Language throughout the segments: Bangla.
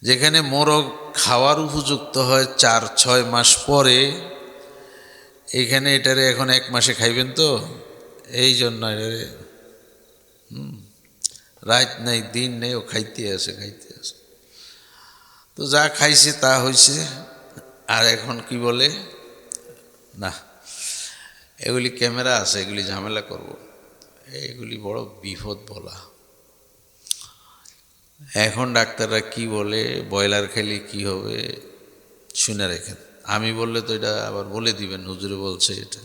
যেখানে মোরগ খাওয়ার উপযুক্ত হয় 4-6 মাস পরে, এখানে এটারে এখন 1 মাসে খাইবেন তো, এই জন্য এটারে রাত নাই দিন নেই ও খাইতে আছে। তো যা খাইছে তা হয়েছে। আর এখন কি বলে, না এগুলি ক্যামেরা আছে, এগুলি ঝামেলা করব, এগুলি বড় বিপদ বলা। এখন ডাক্তাররা কি বলে, ব্রয়লার খেলে কি হবে শুনে রেখেন। আমি বললে তো এটা আবার বলে দিবেন হুজুরে বলছে এটা।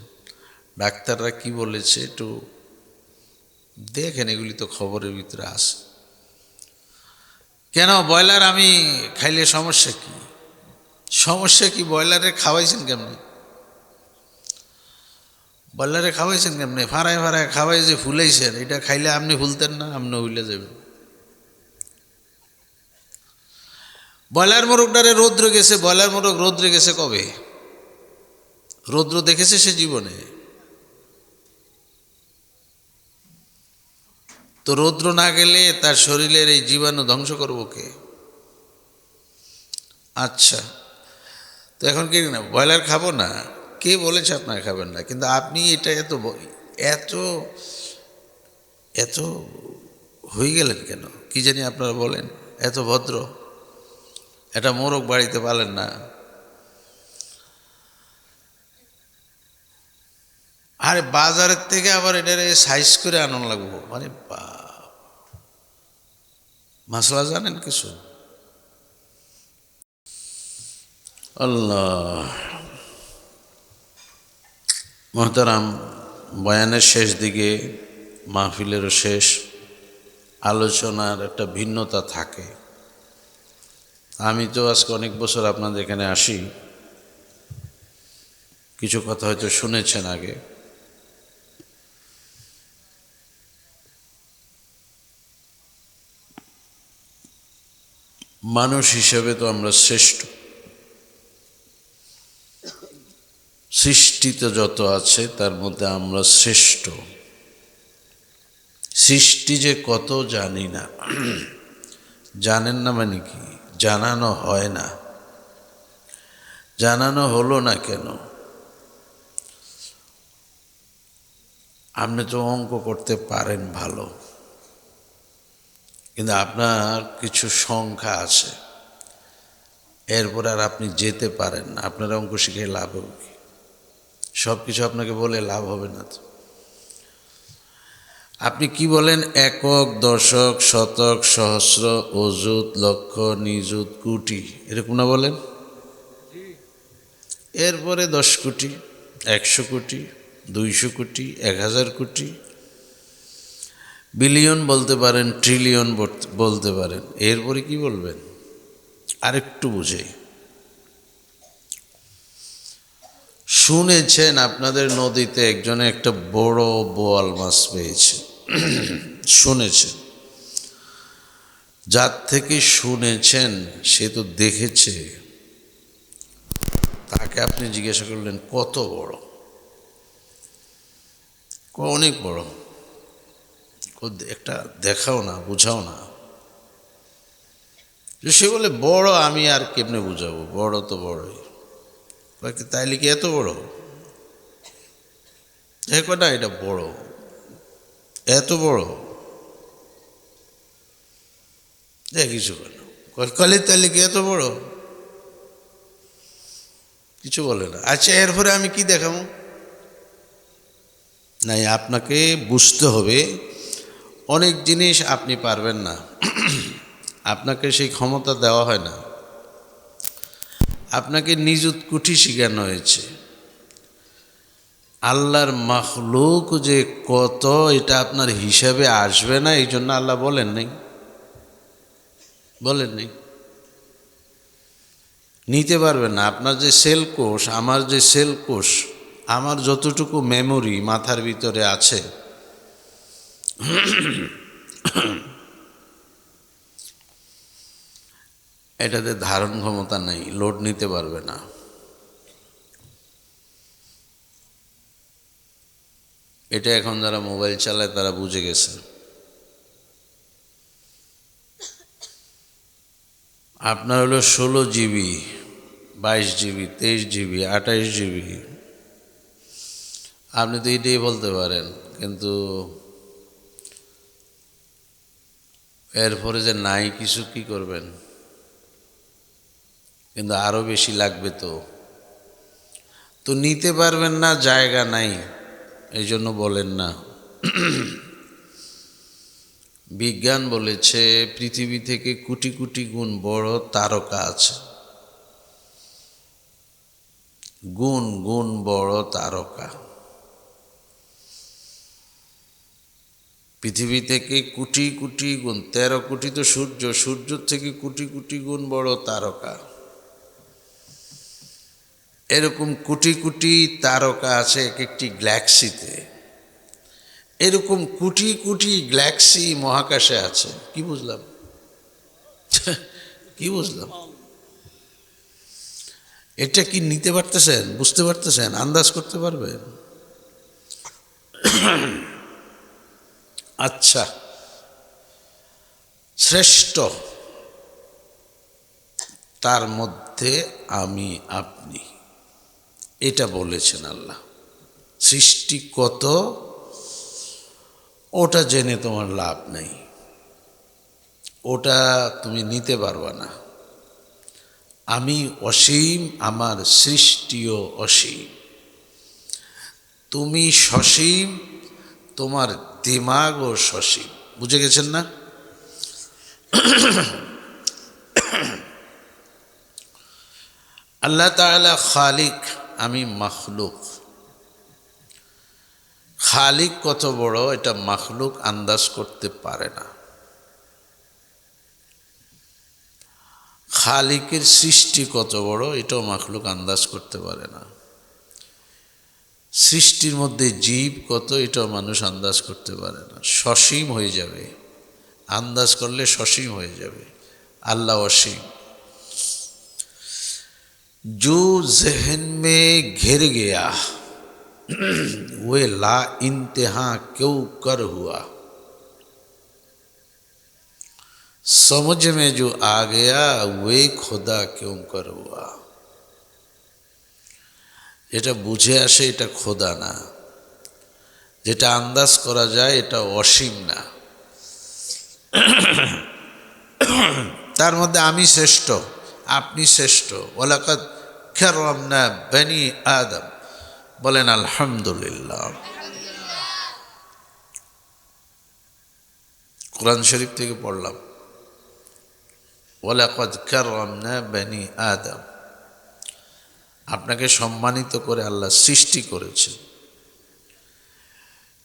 ডাক্তাররা কি বলেছে একটু দেখেন, এগুলি তো খবরের ভিতরে আসে। কেন ব্রয়লার আমি খাইলে সমস্যা কি? সমস্যা কি? ব্রয়লারে খাওয়াইছেন কেমনি? ব্রয়লারে খাওয়াইছেন কেমনি? ফাড়ায় খাওয়াই যে ফুলাইছেন, এটা খাইলে আপনি ফুলতেন না? আপনি হইলে যাবেন। ব্রয়লার মোরগটারে রৌদ্র গেছে, ব্রয়লার মোরগ রৌদ্রে গেছে কবে? রৌদ্র দেখেছে সে জীবনে? তো রৌদ্র না গেলে তার শরীরের এই জীবাণু ধ্বংস করবো কে? আচ্ছা, তো এখন কি না ব্রয়লার খাবো না? কে বলেছে আপনার খাবেন না? কিন্তু আপনি এটা এত এত এত হয়ে গেলেন কেন কি জানি? আপনারা বলেন এত ভদ্র, এটা মোরগ বাড়িতে পালেন না। আরে বাজারের থেকে আবার এটারে সাইজ করে আনন লাগবো, মানে মশলা জানেন কিছু? আল্লাহ। মোহতারাম, বয়ানের শেষ দিকে, মাহফিলেরও শেষ, আলোচনার একটা ভিন্নতা থাকে। আমি তো আজকে অনেক বছর আপনাদের এখানে আসি, কিছু কথা হয়তো শুনেছেন আগে। মানুষ হিসেবে তো আমরা শ্রেষ্ঠ, সৃষ্টিতে যত আছে তার মধ্যে আমরা শ্রেষ্ঠ। সৃষ্টি যে কত জানি না। জানেন না মানে কি? জানানো হয় না। জানানো হলো না কেন? আপনি তো অঙ্ক করতে পারেন ভালো, কিন্তু আপনার কিছু সংখ্যা আছে, এরপর আর আপনি যেতে পারেন না। আপনার অঙ্ক শিখে লাভ হবে কি? সব কিছু আপনাকে বলে লাভ হবে না তো। আপনি কি বলেন? একক, দশক, শতক, সহস্র, অযুত, লক্ষ, নিযুত, কোটি, এরকম না বলেন? এরপরে 10 কোটি, 100 কোটি, 200 কোটি, 1000 কোটি, বিলিয়ন বলতে পারেন, ট্রিলিয়ন বলতে পারেন। এরপরে কি বলবেন? আরেকটু বুঝাই। শুনেছেন আপনাদের নদীতে একজনে একটা বড় বোয়াল মাছ পেয়েছে, শুনেছেন। যার থেকে শুনেছেন সে তো দেখেছে, তাকে আপনি জিজ্ঞাসা করলেন কত বড়? অনেক বড়। একটা দেখাও না, বুঝাও না। সে বলে বড়, আমি আর কেমনে বুঝাবো, বড় তো বড়ই। তাইলে কি এত বড়? না এটা বড়, এত বড়। কিছু বলে কলে, তাইলে কি এত বড়? কিছু বলে না। আচ্ছা, এরপরে আমি কি দেখাবো? নাই, আপনাকে বুঝতে হবে অনেক জিনিস আপনি পারবেন না, আপনাকে সেই ক্ষমতা দেওয়া হয় না। আপনাকে নিযুত কোটি শিখানো হয়েছে। আল্লাহর মাখলুক যে কত, এটা আপনার হিসাবে আসবে না, এই জন্য আল্লাহ বলেন নাই। নিতে পারবেন না। আপনার যে সেল কোষ, আমার যে সেল কোষ, আমার যতটুকু মেমোরি মাথার ভিতরে আছে, এটাতে ধারণ ক্ষমতা নেই, লোড নিতে পারবে না। এটা এখন যারা মোবাইল চালায় তারা বুঝে গেছে। আপনার হলো 16 জিবি, 22 জিবি, 23 জিবি, 28 জিবি, আপনি তো এটাই বলতে পারেন, কিন্তু এরপরে যে নাই কিছু কি করবেন? কিন্তু আরো বেশি লাগবে, তো তো নিতে পারবেন না, জায়গা নাই, এই জন্য বলেন না। বিজ্ঞান বলেছে পৃথিবী থেকে কোটি কোটি গুণ বড় তারকা আছে, গুণ গুণ বড় তারকা। পৃথিবী থেকে কোটি কোটি গুণ, 13 কোটি তো সূর্য, সূর্য থেকে কোটি কোটি গুণ বড় তারকা। এরকম কোটি কোটি তারকা আছে এক একটি গ্যালাক্সিতে। এরকম কোটি কোটি গ্যালাক্সি মহাকাশে আছে। কি বুঝলাম? কি বুঝলাম? এটা কি নিতে পারতেছেন, বুঝতে পারতেছেন, আন্দাজ করতে পারবেন? আচ্ছা, শ্রেষ্ঠ তার মধ্যে আমি আপনি, এটা বলেছেন আল্লাহ। সৃষ্টি কত ওটা জেনে তোমার লাভ নেই, ওটা তুমি নিতে পারবা না। আমি অসীম, আমার সৃষ্টিও অসীম। তুমি সসীম, তোমার দিমাগও সসীম। বুঝে গেছেন না? আল্লাহ তাআলা খালিক, আমি মাখলুক। খালিক কত বড় এটা মাখলুক আন্দাজ করতে পারে না। খালিকের সৃষ্টি কত বড় এটাও মাখলুক আন্দাজ করতে পারে না। সৃষ্টির মধ্যে জীব কত এটাও মানুষ আন্দাজ করতে পারে না। সসীম হয়ে যাবে, আন্দাজ করলে সসীম হয়ে যাবে। আল্লাহ অসীম। जो जहन में घिर गया वे ला इंतहा क्यों कर हुआ, समझ में जो आ गया वे खुदा क्यों कर हुआ। যেটা বুঝে আসে এটা খোদা না, যেটা আন্দাজ করা যায় এটা অসীম না। তার মধ্যে আমি শ্রেষ্ঠ, আপনি শ্রেষ্ঠ। ওয়ালাকাদ কাররামনা বনি আদম, বলেন আলহামদুলিল্লাহ। কোরআন শরীফ থেকে পড়লাম, ওয়ালাকাদ কাররামনা বনি আদম। আপনাকে সম্মানিত করে আল্লাহ সৃষ্টি করেছেন।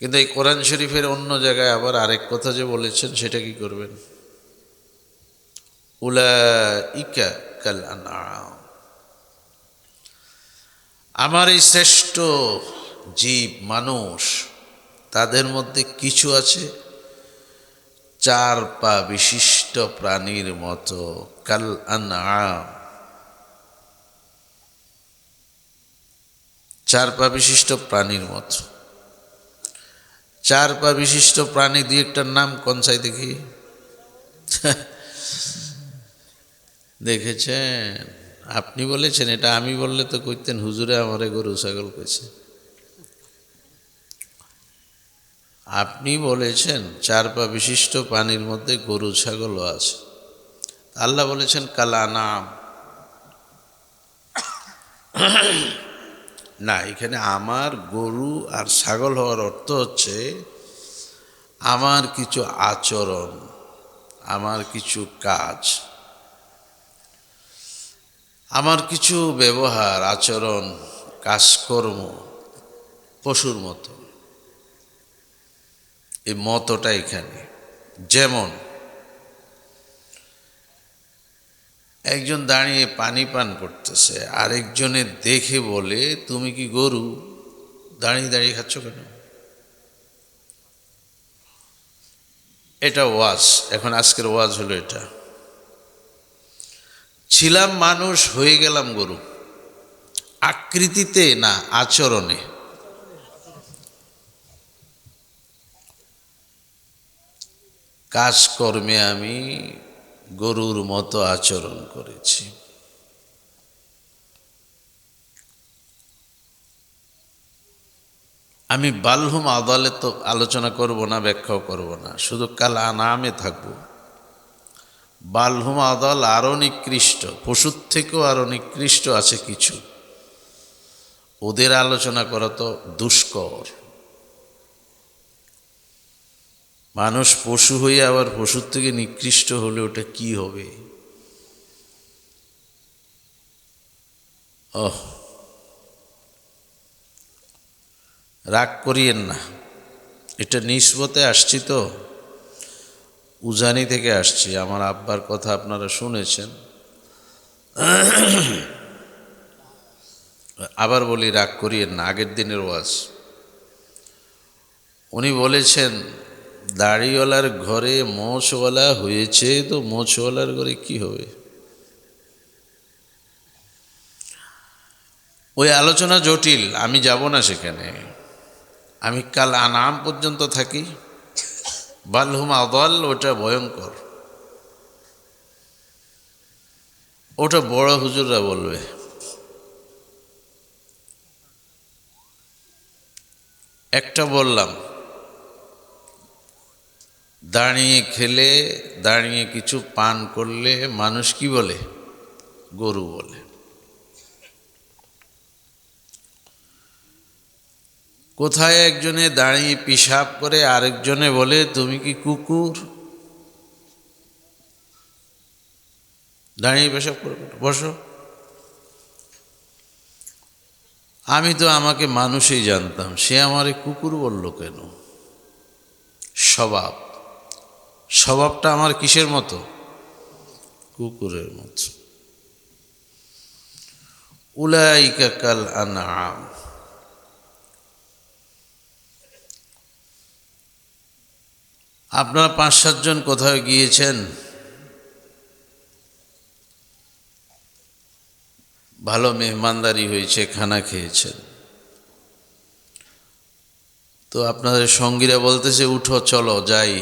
কিন্তু এই কোরআন শরীফের অন্য জায়গায় আবার আরেক কথা যে বলেছেন সেটা কি করবেন? উলাইকা কাল আনআম, আমার এই শ্রেষ্ঠ জীব মানুষ, তাদের মধ্যে কিছু আছে 4 পা বিশিষ্ট প্রাণীর মতো। কাল আনআম, 4 পা বিশিষ্ট প্রাণীর মতো। 4 পা বিশিষ্ট প্রাণী দিয়ে একটার নাম কোন চাই দেখি? দেখেছেন? আপনি বলেছেন, এটা আমি বললে তো কইতেন হুজুরে আমারে গরু ছাগল কইছে। আপনি বলেছেন 4 পা বিশিষ্ট প্রাণীর মধ্যে গরু ছাগলও আছে। আল্লাহ বলেছেন কাল আনআম। না, এখানে আমার গরু আর ছাগল হওয়ার অর্থ হচ্ছে আমার কিছু আচরণ, আমার কিছু কাজ, আমার কিছু ব্যবহার, আচরণ, কাজকর্ম পশুর মতো। এই মতটা এখানে। যেমন একজন দাঁড়িয়ে পানি পান করতেছে, আরেকজনে দেখে বলে তুমি কি গরু, দাঁড়িয়ে দাঁড়িয়ে খাচ্ছ কেন? এটা ওয়াজ। এখন আজকের ওয়াজ হলো এটা, ছিলাম মানুষ হয়ে গেলাম গরু। আকৃতিতে না, আচরণে। কাজকর্মে আমি গরুর মতো আচরণ করেছি। আমি বালহুম আদালে তো আলোচনা করব না, ব্যাখ্যাও করব না, শুধু কাল আনামে থাকব। বালহুম আদাল আরও নিকৃষ্ট, পশুর থেকেও আরও নিকৃষ্ট আছে কিছু, ওদের আলোচনা করা তো দুষ্কর। মানুষ পশু হয়ে আবার পশুর থেকে নিকৃষ্ট হলে ওটা কি হবে? রাগ করিয়েন না, এটা নিসবতে আসছি তো, উজানি থেকে আসছি। আমার আব্বার কথা আপনারা শুনেছেন। আবার বলি, রাগ করিয়েন না, আগের দিনের ওয়াজ। উনি বলেছেন দাড়িওয়ালার ঘরে মোচওয়ালা হয়েছে, তো মোচওয়ালার ঘরে কি হবে? ওই আলোচনা জটিল, আমি যাব না সেখানে। আমি কাল আনাম পর্যন্ত থাকি। বালহুম আদাল ওটা ভয়ঙ্কর, ওটা বড় হুজুররা বলবে। একটা বললাম, দাঁড়িয়ে খেলে, দাঁড়িয়ে কিছু পান করলে মানুষ কি বলে? গরু বলে। কোথায় একজনে দাঁড়িয়ে পিশাব করে আরেকজনে বলে তুমি কি কুকুর? দাঁড়িয়ে পেশাব করে বসো। আমি তো আমাকে মানুষই জানতাম, সে আমারে কুকুর বলল কেন? স্বভাবটা আমার কিসের মতো? কুকুরের মতো। উলাইকা কাল আনআম। আপনারা 5-7 জন কোথাও গিয়েছেন, ভালো মেহমানদারি হয়েছে, খানা খেয়েছেন, তো আপনাদের সঙ্গীরা বলতেছে উঠো চলো যাই।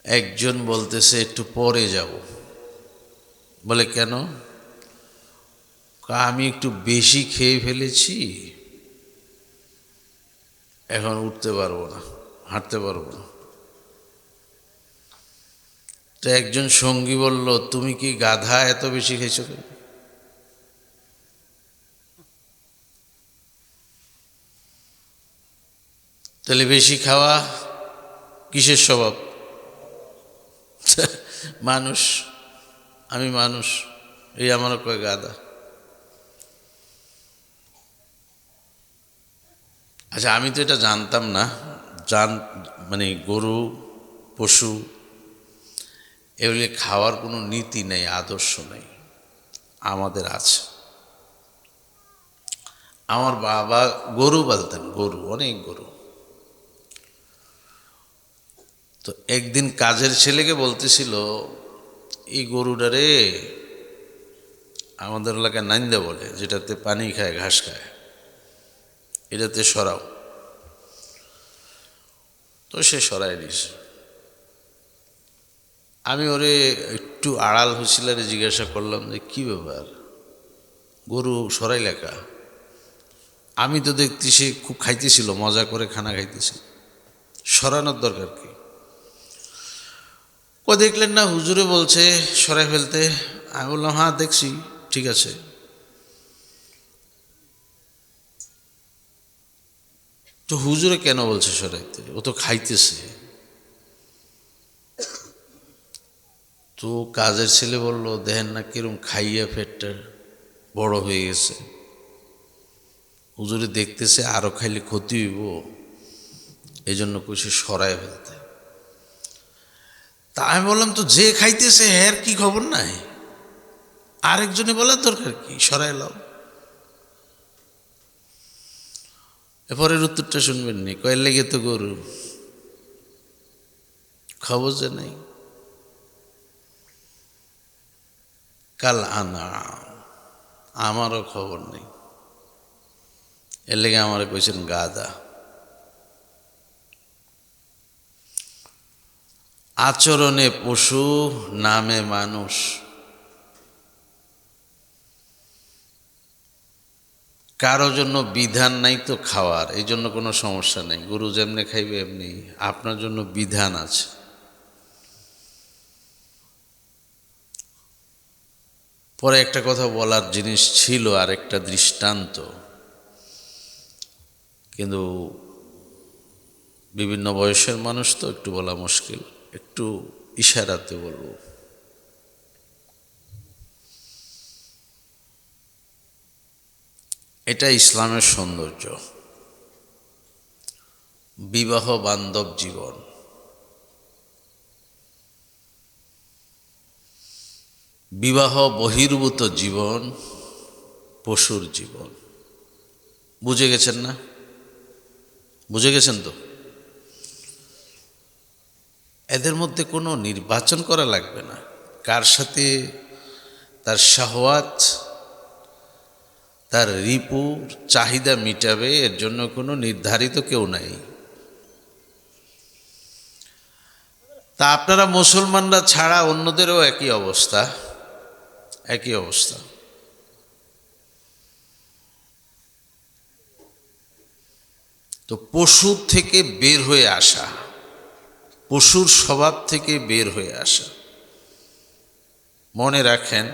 একজন বলতেছে একটু পরে যাব। বলে কেন? আমি একটু বেশি খেয়ে ফেলেছি, এখন উঠতে পারবো না, হাঁটতে পারবো না। তো একজন সঙ্গী বলল তুমি কি গাধা, এত বেশি খেয়েছো কেন? তাহলে বেশি খাওয়া কিসের স্বভাব? মানুষ, আমি মানুষ, এই আমারও কয় গাধা। আচ্ছা, আমি তো এটা জানতাম না, মানে গরু পশু এগুলি খাওয়ার কোনো নীতি নেই, আদর্শ নেই, আমাদের আছে। আমার বাবা গরু পালতেন, গরু, অনেক গরু। তো একদিন কাজের ছেলেকে বলতেছিল এই গরুটারে, আমাদের এলাকায় নাইন্দা বলে, যেটাতে পানি খায়, ঘাস খায়, এটাতে সরাও। তো সে সরাই দিয়েছে। আমি ওরে একটু আড়াল হুঁশিয়ারে জিজ্ঞাসা করলাম যে কী ব্যাপার, গরু সরাই লেখা? আমি তো দেখছি সে খুব খাইতেছিল, মজা করে খানা খাইতেছিল, সরানোর দরকার কি? ও দেখলেন না হুজুরে বলছে সরাই ফেলতে। আমি বললাম হ্যাঁ দেখছি, ঠিক আছে। তো হুজুরে কেন বলছে সরাইতে? ও তো খাইতেছে। তো কাজের ছেলে বলল দেখেন না কিরম খাইয়া পেটটা বড় হয়ে গেছে, হুজুরে দেখতেছে আরো খাইলে ক্ষতি হইব, এই জন্য কইছে সরাই ফেলতে। তা আমি বললাম তো যে খাইতেছে এর কি খবর নাই? আরেকজনে বলার দরকার কি, সরাই লাও। এরপরের উত্তরটা শুনবেন নি, কয়ের লেগে তো গরু, খবর যে নাই। কাল আনা, আমারও খবর নেই, এর লেগে আমার কইছেন গাদা। আচরণে পশু, নামে মানুষ। কারো জন্য বিধান নাই তো খাওয়ার, এই জন্য কোনো সমস্যা নেই, গরু যেমনি খাইবে এমনি। আপনার জন্য বিধান আছে। পরে একটা কথা বলার জিনিস ছিল, আর একটা দৃষ্টান্ত, কিন্তু বিভিন্ন বয়সের মানুষ তো একটু বলা মুশকিল, একটু ইশারাতে বলবো। এটা ইসলামের সৌন্দর্য, বিবাহ বান্ধব জীবন। বিবাহ বহির্ভূত জীবন পশুর জীবন। বুঝে গেছেন না? বুঝে গেছেন তো? এদের মধ্যে কোনো নির্বাচন করা লাগবে না, কার সাথে তার শাহওয়াত, তার রিপুর চাহিদা মিটাবে, এর জন্য কোনো নির্ধারিত কেউ নাই। তা আপনারা মুসলমানরা ছাড়া অন্যদেরও একই অবস্থা, একই অবস্থা। তো পশু থেকে বের হয়ে আসা, পশুর স্বভাব থেকে বের হয়ে আসা। মনে রাখেন,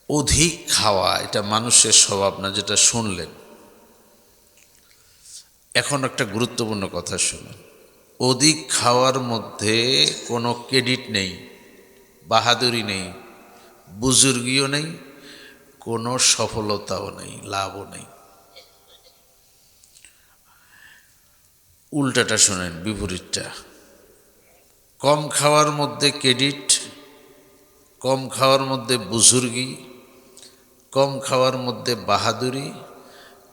অধিক খাওয়া এটা মানুষের স্বভাব না, যেটা শুনলেন। এখন একটা গুরুত্বপূর্ণ কথা শুনুন। অধিক খাওয়ার মধ্যে কোনো ক্রেডিট নেই, বাহাদুরি নেই, বুজুর্গিও নেই, কোনো সফলতাও নেই, লাভও নেই। উল্টাটা শোনেন, বিপরীতটা। কম খাওয়ার মধ্যে ক্রেডিট, কম খাওয়ার মধ্যে বুজুর্গি, কম খাওয়ার মধ্যে বাহাদুরি,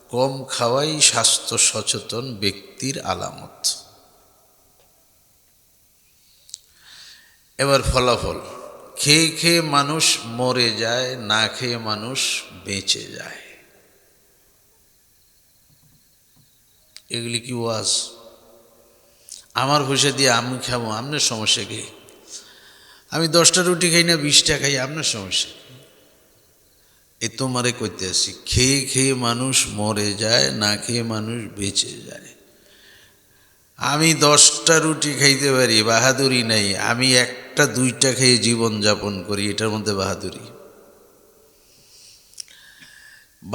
কম খাওয়াই স্বাস্থ্য সচেতন ব্যক্তির আলামত। এবার ফলাফল, খেয়ে খেয়ে মানুষ মরে যায়, না খেয়ে মানুষ বেঁচে যায়। এগুলি কি ওয়াজ? আমার পয়সা দিয়ে আমি খাবো, আপনার সমস্যা কি? আমি 10টা রুটি খাই না 20টা খাই, আপনার সমস্যা? এ তোমারে কইতে আসি, খেয়ে খেয়ে মানুষ মরে যায়, না খেয়ে মানুষ বেঁচে যায়। আমি 10টা রুটি খাইতে পারি, বাহাদুরি নাই। আমি 1টা 2টা খেয়ে জীবন যাপন করি, এটার মধ্যে বাহাদুরি।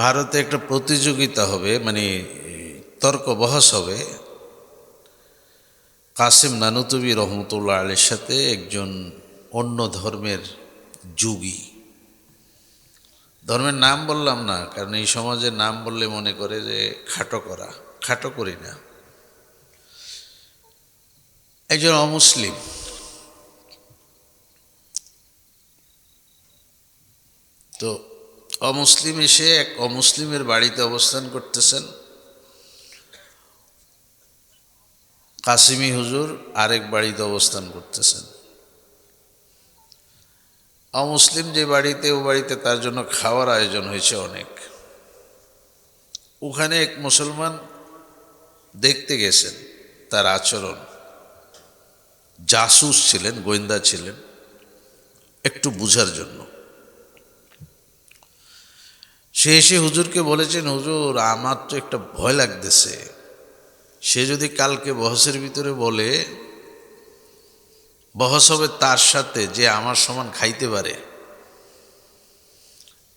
ভারতে একটা প্রতিযোগিতা হবে, মানে তর্ক বহস হবে, কাসিম নানুতুবি রহমতুল্লাহ আলীর সাথে একজন অন্য ধর্মের যোগী। ধর্মের নাম বললাম না, কারণ এই সমাজে নাম বললে মনে করে যে খাটো করা। খাটো করি না। একজন অমুসলিম, তো অমুসলিম এসে এক অমুসলিমের বাড়িতে অবস্থান করতেছেন। কাসিমি হুজুর আরেক বাড়িতে অবস্থান করতেছেন। অমুসলিম যে বাড়িতে, ও বাড়িতে তার জন্য খাওয়ার আয়োজন হয়েছে অনেক। ওখানে এক মুসলমান দেখতে গেছেন তার আচরণ। জাসুস ছিলেন, গোয়েন্দা ছিলেন, একটু বুঝার জন্য। সে এসে হুজুরকে বলেছেন, হুজুর আমার তো একটা ভয় লাগতেছে, সে যদি কালকে বহসের ভিতরে বলে, বহস হবে তার সাথে যে আমার সমান খাইতে পারে,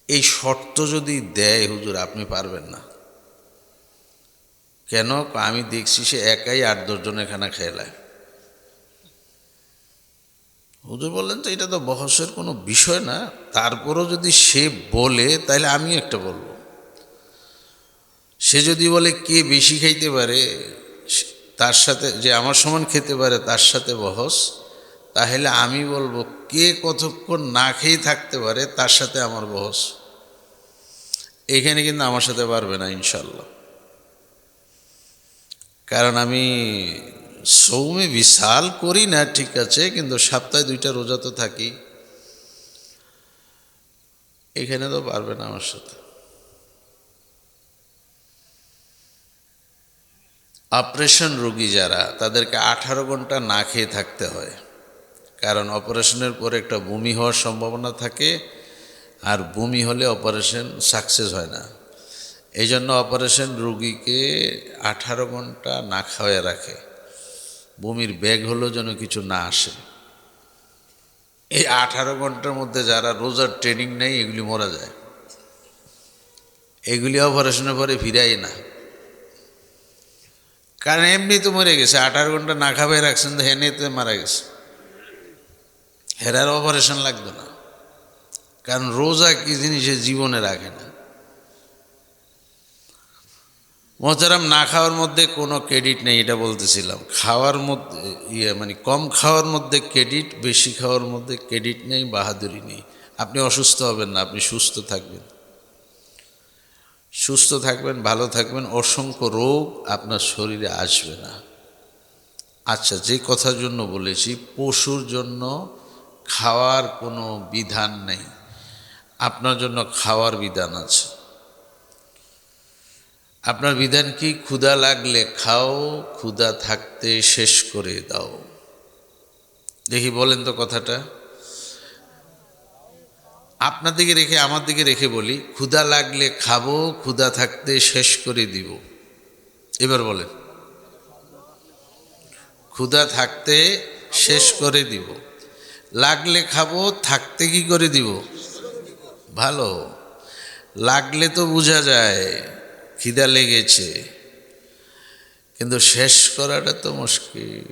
এই শর্ত যদি দেয়, হুজুর আপনি পারবেন না। কেন? আমি দেখছি সে একাই 8-10 জনের খানা খেলায়। হুজুর বললেন, তো এটা তো বহসের কোনো বিষয় না, তারপরও যদি সে বলে তাহলে আমিও একটা বলবো। সে যদি বলে কে বেশি খাইতে পারে, তার সাথে, যে আমার সমান খেতে পারে তার সাথে বহস, তাহলে আমি বলবো কে কতক্ষণ না খেয়ে থাকতে পারে তার সাথে আমার বহস। এখানে কিন্তু আমার সাথে পারবে না ইনশাল্লাহ। কারণ আমি সৌমে বিশাল করি না, ঠিক আছে, কিন্তু সপ্তাহে 2টা রোজা তো থাকি। এখানে তো পারবে না আমার সাথে। অপারেশন রোগী যারা, তাদেরকে 18 ঘন্টা না খেয়ে থাকতে হয়, কারণ অপারেশনের পরে একটা বমি হওয়ার সম্ভাবনা থাকে, আর বমি হলে অপারেশন সাকসেস হয় না। এই জন্য অপারেশন রোগীকে 18 ঘন্টা না খাওয়ায় রাখে, বমির বেগ হলেও যেন কিছু না আসে। এই 18 ঘন্টার মধ্যে যারা রোজার ট্রেনিং নেই, এগুলি মরা যায়, এগুলি অপারেশনের পরে ফিরাই না, কারণ এমনি তো মরে গেছে। 18 ঘন্টা না খাবে রাখছেন তো হেনেতে মারা গেছে, হেরার অপারেশন লাগতো না, কারণ রোজা কি জিনিস জীবনে রাখে না। মোহতারাম, না খাওয়ার মধ্যে কোনো ক্রেডিট নেই, এটা বলতেছিলাম। খাওয়ার মধ্যে মানে কম খাওয়ার মধ্যে ক্রেডিট, বেশি খাওয়ার মধ্যে ক্রেডিট নেই, বাহাদুরি নেই। আপনি অসুস্থ হবেন না, আপনি সুস্থ থাকবেন, সুস্থ থাকবেন, ভালো থাকবেন, অসংখ্য রোগ আপনার শরীরে আসবে না। আচ্ছা, যে কথার জন্য বলেছি, পশুর জন্য খাওয়ার কোনো বিধান নেই, আপনার জন্য খাওয়ার বিধান আছে। আপনার বিধান কি? ক্ষুধা লাগলে খাও, ক্ষুধা থাকতে শেষ করে দাও। দেখি বলেন তো কথাটা, আপনার দিকে রেখে আমার দিকে রেখে বলি। ক্ষুধা লাগলে খাবো, ক্ষুধা থাকতে শেষ করে দিব। এবার বলেন, ক্ষুধা থাকতে শেষ করে দিব, লাগলে খাবো, থাকতে কি করে দিব? ভালো, লাগলে তো বোঝা যায় খিদা লেগেছে, কিন্তু শেষ করাটা তো মুশকিল।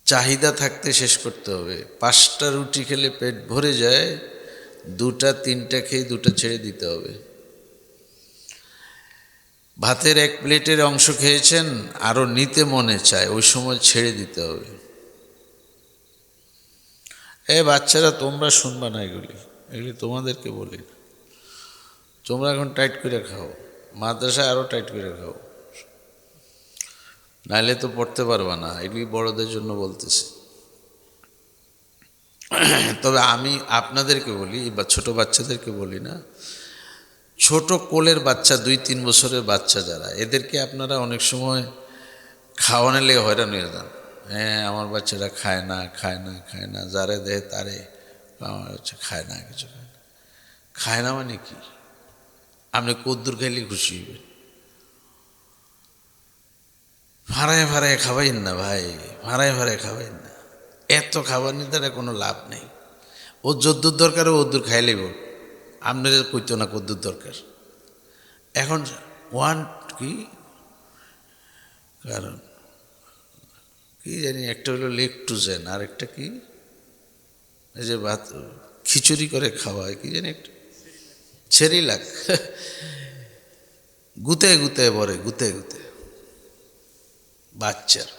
চাহিদা থাকতে শেষ করতে হবে। 5টা রুটি খেলে পেট ভরে যায়, 2টা 3টা খেয়ে 2টা ছেড়ে দিতে হবে। ভাতের 1 প্লেটের অংশ খেয়েছেন, আরও নিতে মনে চায়, ওই সময় ছেড়ে দিতে হবে। বাচ্চারা, তোমরা শুনবা না, এগুলি তোমাদেরকে বলি না। তোমরা এখন টাইট করে খাও, মাদ্রাসায় আরও টাইট করে খাও, নাইলে তো পড়তে পারবা না। এগুলি বড়দের জন্য বলতেছি। তবে আমি আপনাদেরকে বলি, বা ছোট বাচ্চাদেরকে বলি না, ছোট কোলের বাচ্চা, 2-3 বছরের বাচ্চা যারা, এদেরকে আপনারা অনেক সময় খাওয়ানোর লেগে হয়রান হয়ে যান। আমার বাচ্চারা খায় না, খায় না, খায় না, যারে দেয় তারে আমার বাচ্চা খায় না, কিছু খায় না। খায় না মানে কি? আপনি কদ্দুর খাইলে খুশি হইবেন, ভাড়ায় ভাড়ায় খাওয়াইন না ভাই, ভাড়ায় ভাড়ায় খাওয়াইন না। এত খাবার নিয়ে তারা কোনো লাভ নেই। ও যদ্দুর দরকার ও ওদ্দুর খাইলেই বল, আপনাদের কইতো না কদ্দুর দরকার। এখন কি কারণ কি জানি, একটা হলো লেকটুজেন, আর একটা কি, এই যে ভাত খিচুড়ি করে খাওয়া হয়, কি জানি একটা সেরিলাক, গুতে গুতে বরে, গুতে গুতে বাচ্চার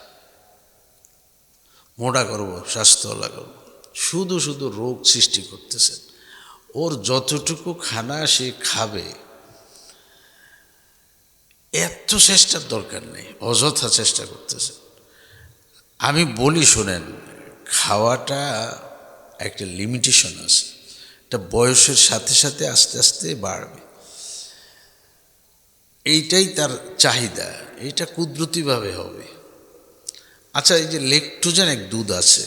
মোটা করবো, স্বাস্থ্যওয়ালা করবো, শুধু শুধু রোগ সৃষ্টি করতেছেন। ওর যতটুকু খানা সে খাবে, এত চেষ্টার দরকার নেই, অযথা চেষ্টা করতেছে। আমি বলি শোনেন, খাওয়াটা একটা লিমিটেশন আছে, এটা বয়সের সাথে সাথে আস্তে আস্তে বাড়বে। এইটাই তার চাহিদা, এইটা কুদরতিভাবে হবে। আচ্ছা, এই যে লেকটুজেন এক দুধ আছে,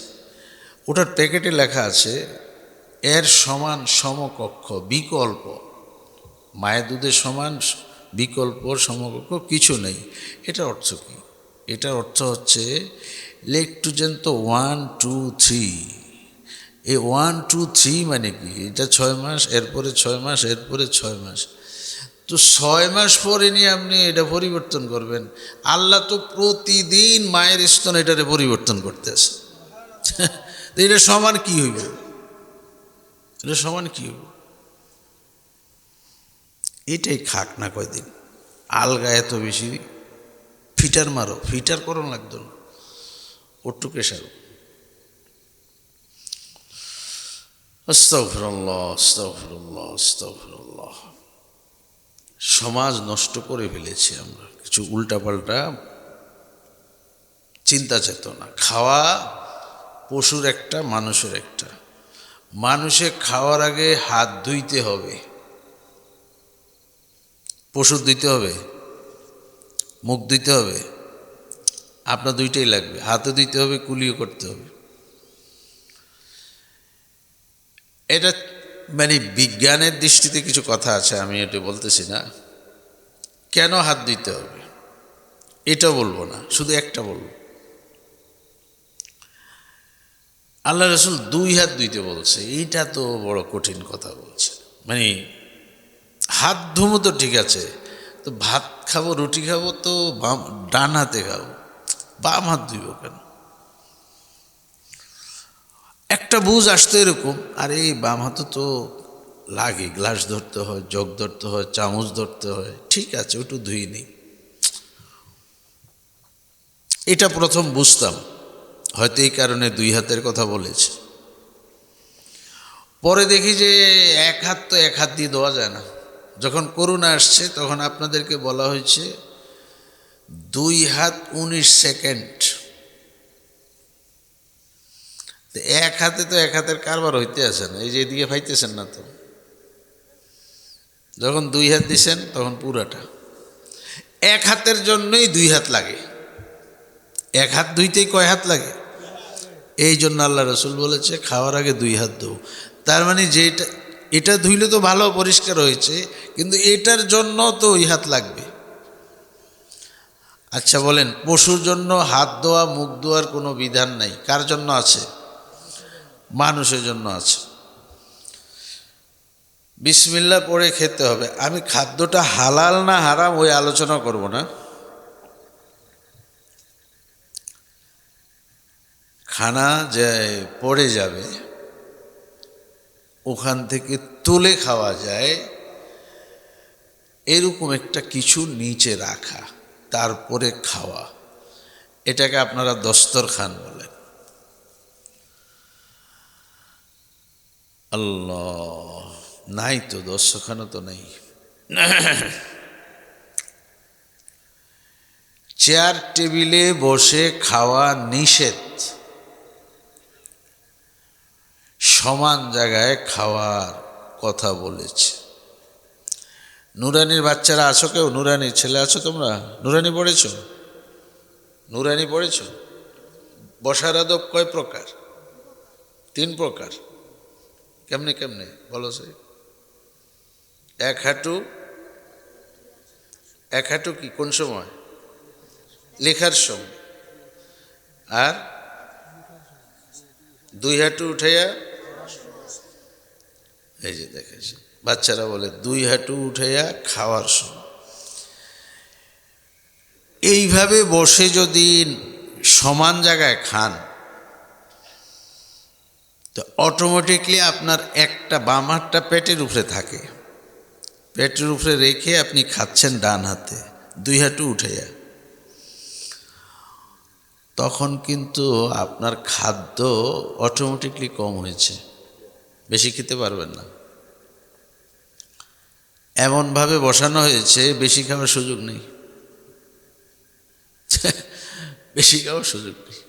ওটার প্যাকেটে লেখা আছে এর সমান সমকক্ষ বিকল্প, মায়ের দুধের সমান বিকল্প সমকক্ষ কিছু নেই। এটার অর্থ কী? এটার অর্থ হচ্ছে লেকটুজেন তো 1, 2, 3, এই 1, 2, 3 মানে কি? এটা 6 মাস, এরপরে 6 মাস, এরপরে 6 মাস, তো 6 মাস পরে নিয়ে আপনি এটা পরিবর্তন করবেন? আল্লাহ তো প্রতিদিন মায়ের স্তন এটারে পরিবর্তন করতেছে। এটা সমান কি হইব? এটা সমান কি হইব? এটাই খাক না কয়দিন, আলগা এত বেশি ফিটার মারো, ফিটার করো লাগতো না, ওটুকে সারো। আস্তাগফিরুল্লাহ, আস্তাগফিরুল্লাহ, আস্তাগফিরুল্লাহ। সমাজ নষ্ট করে ফেলেছি আমরা, কিছু উল্টাপাল্টা চিন্তা চেতনা। খাওয়া পশুর একটা, মানুষের একটা। মানুষে খাওয়ার আগে হাত ধুইতে হবে, পশুর ধুইতে হবে? মুখ দিতে হবে, আপনার দুইটাই লাগবে, হাতও দিতে হবে, কুলিও করতে হবে। এটা মানে বিজ্ঞানের দৃষ্টিতে কিছু কথা আছে, আমি এটা বলতেছি না। কেন হাত দিতে হবে এটা বলবো না, শুধু একটা বলবো। আল্লাহ রসুল দুই হাত দিতে বলছে, এইটা তো বড় কঠিন কথা বলছে। মানে হাত ধুমো তো ঠিক আছে, তো ভাত খাবো, রুটি খাবো তো ডান হাতে খাবো, বাম হাত ধুইব কেন? একটা বুঝ আসতো এরকম, আরে বাম হাতে তো লাগে, গ্লাস ধরতে হয়, জগ ধরতে হয়, চামচ ধরতে হয়, ঠিক আছে ওটু ধুই নেই। এটা প্রথম বুঝতাম, হয়তো এই কারণে দুই হাতের কথা বলেছে। পরে দেখি যে এক হাত তো এক হাত দিয়ে দেওয়া যায় না। যখন করোনা আসছে তখন আপনাদেরকে বলা হয়েছে 2 হাত 19 সেকেন্ড। এক হাতে তো এক হাতের কারবার হইতে আছে না, এই যে এদিকে পাইতেছেন না তো। যখন 2 হাত দিছেন তখন পুরাটা, এক হাতের জন্যই 2 হাত লাগে। এক হাত ধুইতেই কয় হাত লাগে? এই জন্য আল্লাহ রসুল বলেছে খাওয়ার আগে 2 হাত ধোও। তার মানে যেটা এটা ধুইলে তো ভালো পরিষ্কার হয়েছে, কিন্তু এটার জন্য তো ওই হাত লাগবে। আচ্ছা বলেন, পশুর জন্য হাত ধোয়া মুখ ধোয়ার কোনো বিধান নাই, কার জন্য আছে? মানুষের জন্য আছে। বিসমিল্লাহ পড়ে খেতে হবে। আমি খাদ্যটা হালাল না হারাম ওই আলোচনা করব না। খানা যে পড়ে যাবে ওখান থেকে তুলে খাওয়া যায় এরকম একটা কিছু নিচে রাখা, তারপরে খাওয়া, এটাকে আপনারা দস্তরখান বলেন। আল্লাহ, নাই তো, দস্তরখানও তো নেই। চেয়ার টেবিলে বসে খাওয়া নিষেধ, সমান জায়গায় খাওয়ার কথা বলেছে। নুরানির বাচ্চারা আছো কেউ? নুরানির ছেলে আছো তোমরা? নুরানি পড়েছ? নুরানি পড়েছ? বসার আদব কয় প্রকার? 3 প্রকার। কেমনে কেমনে বলো সে? এক হাঁটু কি কোন সময়? লেখার সময়। আর 2 হাঁটু উঠাইয়া, এই যে দেখেছি বাচ্চারা বলে 2 হাঁটু উঠাইয়া খাওয়ার সময়। এইভাবে বসে যদি সমান জায়গায় খান তো অটোমেটিকলি আপনার একটা বাম হাতটা পেটের উপরে থাকে, পেটের উপরে রেখে আপনি খাচ্ছেন ডান হাতে 2 হাঁটু উঠাইয়া। তখন কিন্তু আপনার খাদ্য অটোমেটিকলি কম হয়েছে, বেশি খেতে পারবেন না। এমনভাবে বসানো হয়েছে বেশি খাওয়ার সুযোগ নেই, বেশি খাওয়ার সুযোগ নেই।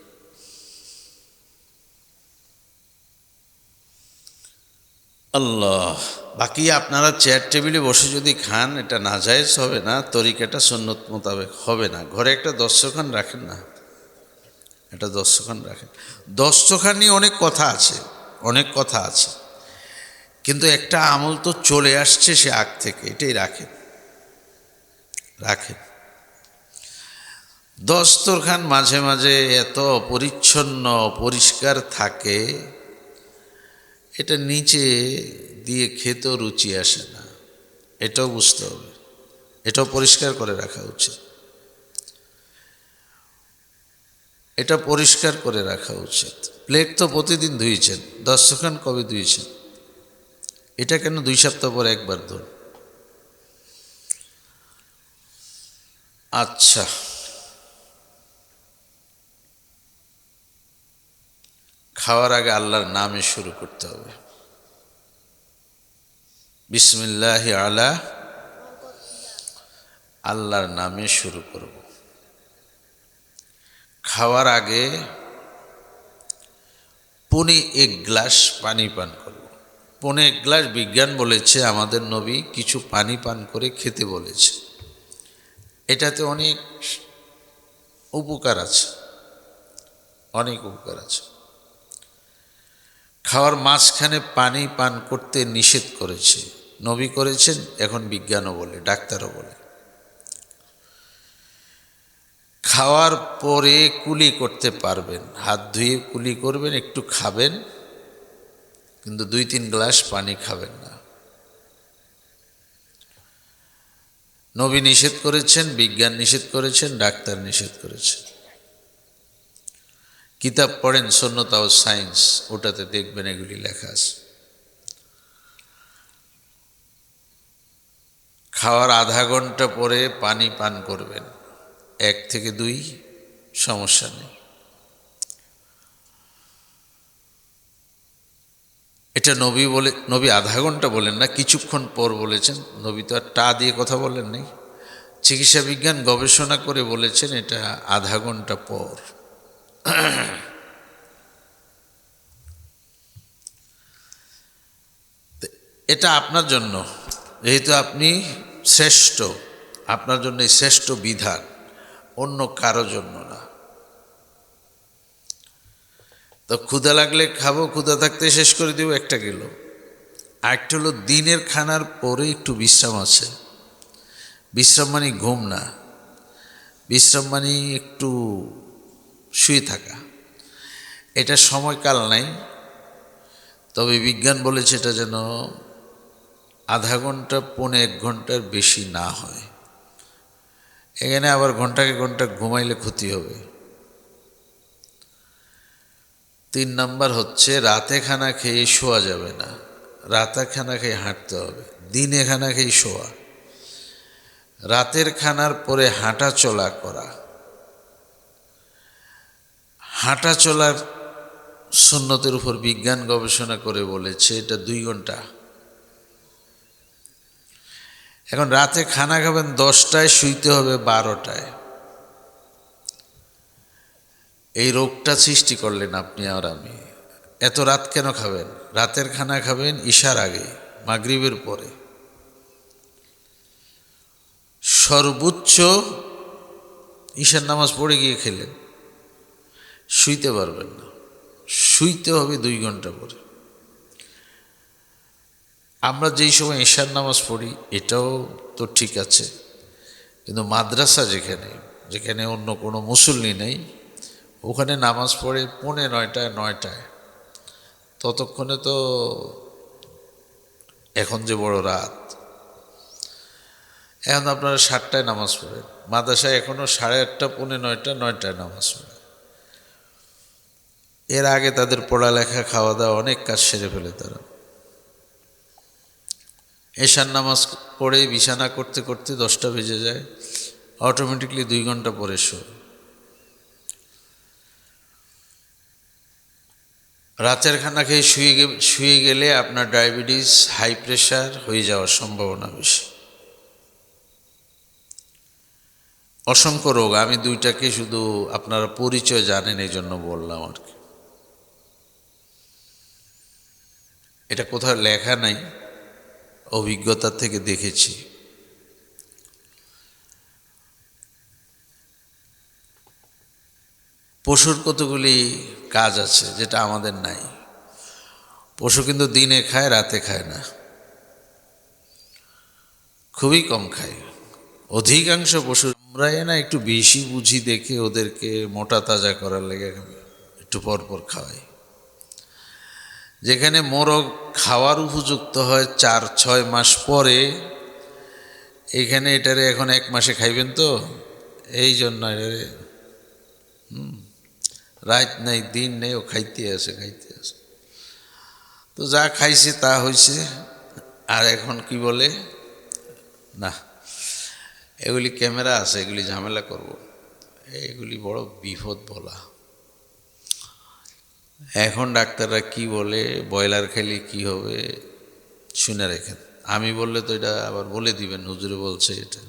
আল্লাহ, বাকি আপনারা চেয়ার টেবিলে বসে যদি খান এটা নাজায়েজ হবে না, তরিকাটা সুন্নত মোতাবেক হবে না। ঘরে একটা দস্তরখান রাখেন না, একটা দস্তরখান রাখেন। দস্তরখান নিয়ে অনেক কথা আছে, অনেক কথা আছে, কিন্তু একটা আমল তো চলে আসছে সে আগ থেকে, এটাই রাখেন, রাখেন। দস্তরখান মাঝে মাঝে এত পরিচ্ছন্ন পরিষ্কার থাকে, এটা নিচে দিয়ে খেতেও রুচি আসে না, এটাও বুঝতে হবে, এটাও পরিষ্কার করে রাখা উচিত, এটা পরিষ্কার করে রাখা উচিত। প্লেট তো প্রতিদিন ধুয়েছেন, দস্তরখান কবে ধুয়েছেন? এটা কেন 2 সপ্তাহ পর একবার ধুন? আচ্ছা, খাওয়ার আগে আল্লাহর নামে শুরু করতে হবে। বিসমিল্লাহি আলা, আল্লাহর নামে শুরু করব। খাওয়ার আগে 1 গ্লাস পানি পান করব। 1 গ্লাস বিজ্ঞান বলেছে, আমাদের নবী কিছু পানি পান করে খেতে বলেছে। এটাতে অনেক উপকার আছে, অনেক উপকার আছে। খাওয়ার মাঝখানে পানি পান করতে নিষেধ করেছে, নবী করেছেন, এখন বিজ্ঞানও বলে, ডাক্তারও বলে। খাওয়ার পরে কুলি করতে পারবেন, হাত ধুয়ে কুলি করবেন, একটু খাবেন, কিন্তু 2-3 গ্লাস পানি খাবেন না। নবী নিষেধ করেছেন, বিজ্ঞান নিষেধ করেছেন, ডাক্তার নিষেধ করেছেন। কিতাব পড়েন সুন্নাত ও সায়েন্স, ওটাতে দেখবেন এগুলি লেখা আছে। খাওয়ার আধা ঘন্টা পরে পানি পান করবেন, 1 থেকে 2, সমস্যা নেই। এটা নবী আধা ঘন্টা বলেন না, কিছুক্ষণ পর বলেছেন। নবী তো আর টা দিয়ে কথা বলেন নাই, চিকিৎসা বিজ্ঞান গবেষণা করে বলেছেন এটা আধা ঘন্টা পর। এটা আপনার জন্য, যেহেতু আপনি শ্রেষ্ঠ, আপনার জন্য শ্রেষ্ঠ বিধান, অন্য কারো জন্য না। তো ক্ষুধা লাগলে খাবো, ক্ষুধা থাকতে শেষ করে দেবো, একটা গেল। আরেকটা হলো দিনের খানার পরে একটু বিশ্রাম আছে। বিশ্রাম মানে ঘুম না, বিশ্রাম মানে একটু শুয়ে থাকা। এটা সময়কাল নাই, তবে বিজ্ঞান বলেছে এটা যেন আধা ঘন্টা, 1.25 ঘন্টার বেশি না হয়। এখানে আবার ঘন্টাকে ঘন্টা ঘুমাইলে ক্ষতি হবে। 3 নাম্বার হচ্ছে রাতে খানা খেয়ে শোয়া যাবে না, রাতে খানা খেয়ে হাঁটতে হবে, দিনে খানা খেয়ে শোয়া। রাতের খানার পরে হাঁটা চলা করা, হাঁটা চলার সুন্নতের উপর বিজ্ঞান গবেষণা করে বলেছে এটা 2 ঘন্টা। এখন রাতে খানা খাবেন 10টায়, শুইতে হবে 12টায়। এই রোগটা সৃষ্টি করলেন আপনি আর আমি। এত রাত কেন খাবেন? রাতের খানা খাবেন ইশার আগে, মাগরিবের পরে, সর্বোচ্চ ঈশার নামাজ পড়ে গিয়ে খেলেন, শুইতে পারবেন না, শুইতে হবে 2 ঘন্টা পরে। আমরা যেই সময় ঈশার নামাজ পড়ি এটাও তো ঠিক আছে, কিন্তু মাদ্রাসা যেখানে যেখানে অন্য কোনো মুসল্লি নেই, ওখানে নামাজ পড়ে 9:45, 9টায়। ততক্ষণে তো এখন যে বড় রাত, এখন আপনারা 7টায় নামাজ পড়েন, মাদ্রাসায় এখনও 8:30, 9:45, 9টায় নামাজ পড়ে। এর আগে তাদের পড়ালেখা, খাওয়া দাওয়া, অনেক কাজ সেরে ফেলে তারা। এশার নামাজ পড়ে বিছানা করতে করতে 10টা বেজে যায়, অটোমেটিকলি 2 ঘন্টা পরে শো। রাতের খানা খেয়ে শুয়ে গেলে আপনার ডায়াবেটিস, হাই প্রেশার হয়ে যাওয়ার সম্ভাবনা বেশি। অসংখ্য রোগ, আমি 2টাকে শুধু আপনারা পরিচয় জানেন এই জন্য বললাম আর কি। এটা কোথাও লেখা নাই, অভিজ্ঞতা থেকে দেখেছি। পশুর কতগুলি কাজ আছে যেটা আমাদের নাই। পশু কিন্তু দিনে খায়, রাতে খায় না, খুবই কম খায়। অধিকাংশ পশু আমরা না একটু বেশি বুঝি দেখে ওদেরকে মোটা তাজা করার লেগে একটু পরপর খাওয়াই। যেখানে মোরগ খাওয়ার উপযুক্ত হয় 4-6 মাস পরে, এখানে এটারে এখন 1 মাসে খাইবেন তো, এই জন্য এটারে রাত নাই দিন নেই, ও খাইতে আছে। তো যা খাইছে তা হয়েছে। আর এখন কি বলে না, এগুলি ক্যামেরা আছে, এগুলি ঝামেলা করব, এগুলি বড় বিপদ বলা। এখন ডাক্তাররা কি বলে, ব্রয়লার খেলে কি হবে, শুনে রেখেন। আমি বললে তো এটা আবার বলে দিবেন হুজুরে বলছে এটা।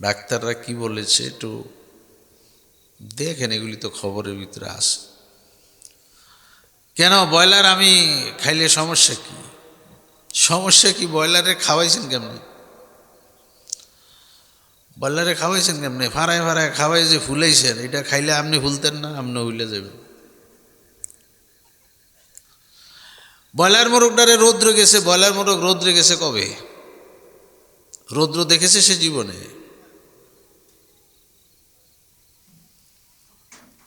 ডাক্তাররা কি বলেছে একটু দেখেন, এগুলি তো খবরের ভিতরে আসে। কেন ব্রয়লার আমি খাইলে সমস্যা কি? সমস্যা কি? ব্রয়লারে খাওয়াইছেন কেমনি? বয়লারে খাওয়াইছেন কেমনে? ফাড়ায় ফাড়ায় খাওয়াই যে ফুলাইছেন, এটা খাইলে আপনি ফুলতেন না? আপনি হইলে যাবেন। ব্রয়লার মোরগটারে রৌদ্র গেছে, ব্রয়লার মোরগ রৌদ্রে গেছে কবে? রৌদ্র দেখেছে সে জীবনে?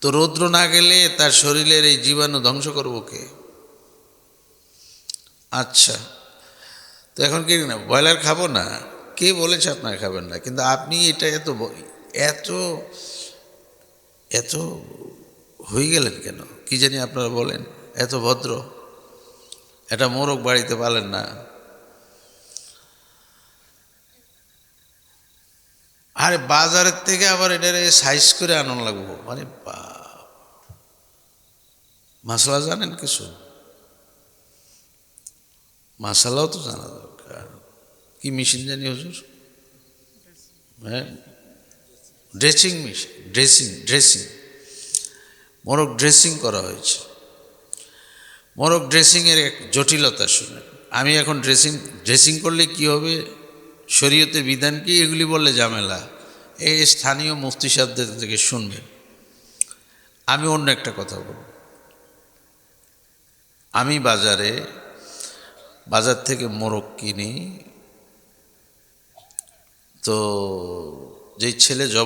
তো রৌদ্র না গেলে তার শরীরের এই জীবাণু ধ্বংস করবো কে? আচ্ছা, তো এখন কি না ব্রয়লার খাবো না? কে বলেছে আপনার খাবেন না? কিন্তু আপনি এটা এত এত হয়ে গেলেন কেন কি জানি? আপনারা বলেন এত ভদ্র, এটা মোরগ বাড়িতে পালেন না। আরে বাজারের থেকে আবার এটারে সাইজ করে আনন্দ লাগবো, মানে মশলা জানেন কিছু? মশলাও তো জানা দরকার। কি মেশিন জানি হুজুর? হ্যাঁ, ড্রেসিং মেশিন, ড্রেসিং মোরগ ড্রেসিং করা হয়েছে। মোরগ ড্রেসিংয়ের এক জটিলতা শুনে, আমি এখন ড্রেসিং করলে কি হবে, শরীয়তের বিধান কি, এগুলি বললে ঝামেলা, এই স্থানীয় মুফতি সাহেবদের থেকে শুনবেন। আমি অন্য একটা কথা বলব। আমি বাজার থেকে মোরগ কিনি, তো যেই ছেলে